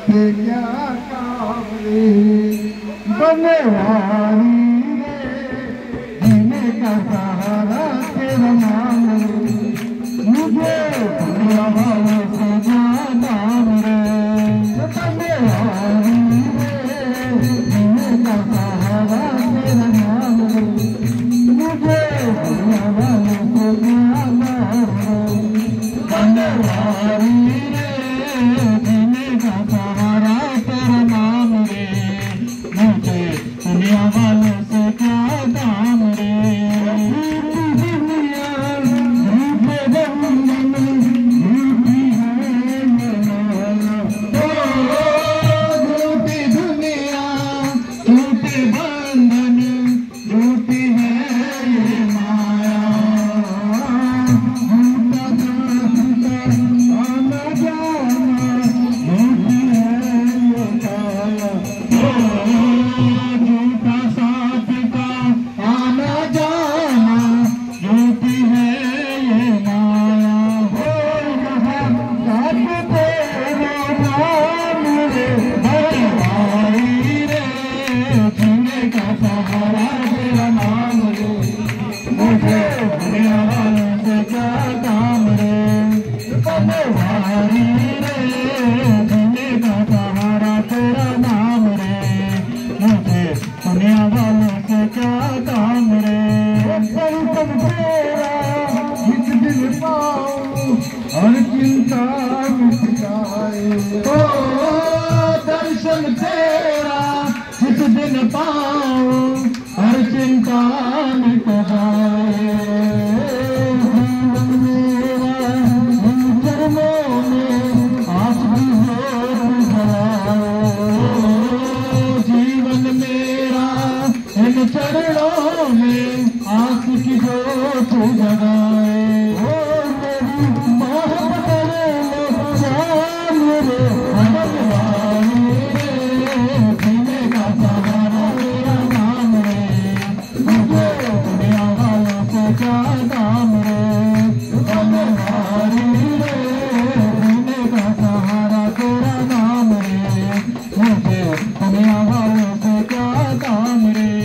से क्या काम रे बनवारी रे जीने का सहारा तेरा नाम रे मुझे दुनिया वालों से ज्यादा रे बनवारी रे जीने का सहारा तेरा नाम रे मुझे दुनिया वालों से ज्यादा रे बनवारी दुनिया वालों से क्या काम रे दुनिया झूठी दुनिया झूठे बंधन झूठी है ये माया आना जाना झूठी है ये काया दुनिया वालों से क्या काम रे दर्शन तेरा जिस दिन पाऊं हर चिंता मिट जाए ओ दर्शन तेरा जिस दिन पाऊं हर चिंता मिट जाए चरणों में आस की जोत जगाए ओ मेरी मोहब्बत मेरे बनवारी रे जीने का सहारा तेरा नाम रे मुझे दुनिया वालों से क्या काम रे बनवारी रे जीने का सहारा तेरा नाम रे मुझे दुनिया वालों से क्या काम रे